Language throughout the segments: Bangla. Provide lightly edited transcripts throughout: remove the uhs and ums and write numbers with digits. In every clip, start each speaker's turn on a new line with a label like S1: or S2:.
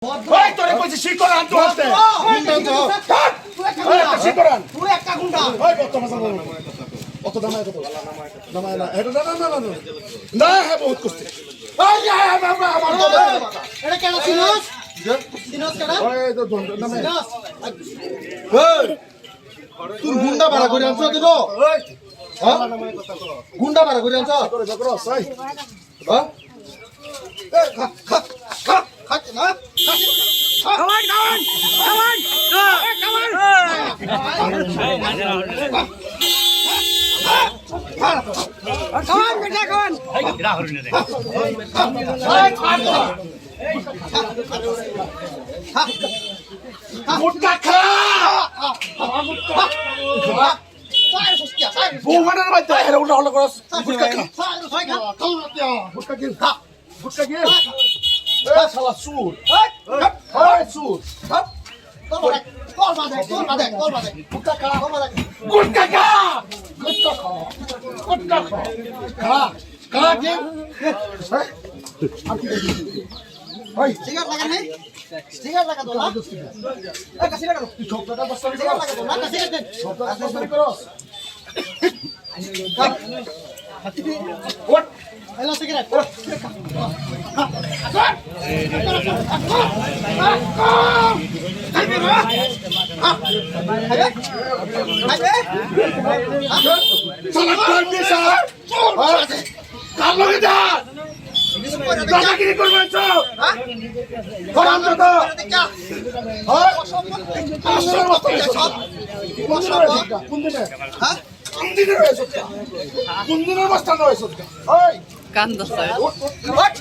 S1: ওই তোরে কইছি শিকড় আনতে হতে শিকড় আন
S2: তুই একটা গুন্ডা
S1: ওই কত মাসা বলো কত দামায় কত দামায় না এটা না না না না হ্যাঁ বহুত কষ্ট ওই আমার তো
S2: এটা কেন সিনস সিনস কেন
S1: ওই তো দন্ড নামে
S2: সিনস
S3: এই তুই গুন্ডা ভাড়া করে আনছ দিন
S1: ওই
S3: হ্যাঁ গুন্ডা ভাড়া করে আনছ
S1: করে দেখো সাই
S3: হ্যাঁ
S1: এ খা খা খা
S3: খাচ্ছ না
S1: মুটকা খা
S2: সাইর হস্তিয়া সাইর
S1: বউমানের মধ্যে হেরে উল্টা হলো করস মুটকা খা
S2: সাইর হয় খা
S1: মুটকা কি খা মুটকা কি এ শালা সুর এই সুর
S2: কল বাদে
S1: মুটকা খা
S2: কল বাদে
S1: গুটকা খা গুটকা খা গুটকা খা খা কি ওই
S2: সিগারেট লাগা নেই সিগারেট লাগা তো না এ কা সিগারেট
S1: তুই সব টাকা বস্তা
S2: সিগারেট লাগা তো না সিগারেট দেন
S1: সব টাকা বস্তা করস ওট
S2: হ্যালো সিগারেট
S1: শালা কর দে শালা কাল লগে যা দাদাগিরি করবেন তো করান তো তো হ্যাঁ আসল মত কোন দিনে
S2: হ্যাঁ
S1: কোন দিনে রয়েছে কোন দিনের অবস্থা রয়েছে ওই
S4: কান্দা স্যার
S2: হোয়াট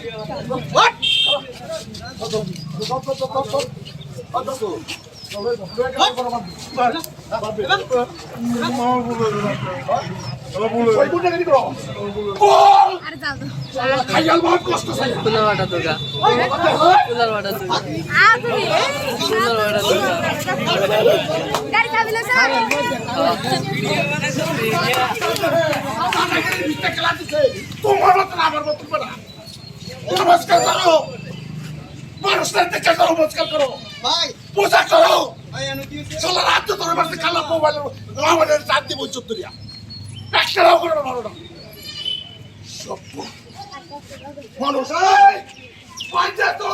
S2: হোয়াট
S1: খাইয়াল বহুত কষ্ট চাই
S4: ফুলার বাটা দুগা ফুলার বাটা দুগা ফুলার বাটা দুগা
S5: গাড়ি চাবি না স্যার
S1: তোমার মতো না আমার মতো না নমস্কার করো মানুষের দেখে করো নমস্কার করো
S2: ভাই
S1: পূজা করো
S2: ভাই এনে কি হইছে
S1: চলো রাত তো তোর মাসে কালা মোবাইলের চার দিব চত্বরিয়া একটাও করে ভালো না সব মানুষ এই পাঁচটা তো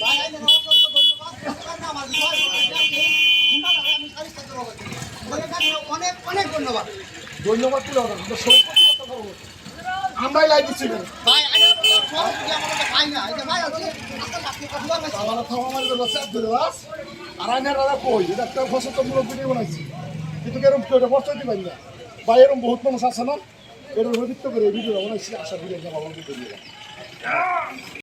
S2: ভাই আইনে অসংখ্য ধন্যবাদ আমার বিষয় গুন্ডা ধরে আমি সারি করতে হবে অনেক অনেক ধন্যবাদ
S1: ধন্যবাদ তুলে আমরাই লাই দিচ্ছি
S2: ভাই আইনে সব কি আমাদের খাই না এই যে ভাই আছে আজকে লাখে কথা বলবে
S1: আমার থামা মারি তো চাপ দিলে বাস আর আইনের দাদা কই এটা একটা সচেতনমূলক ভিডিও বানাইছি কিন্তু এরকম কেউ এটা বসতে দিতে পারি না বা এরকম বহুত মানুষ আছে না এরকম ভিত্তি করে ভিডিও বানাইছি আশা ভিডিও ভালো ভিডিও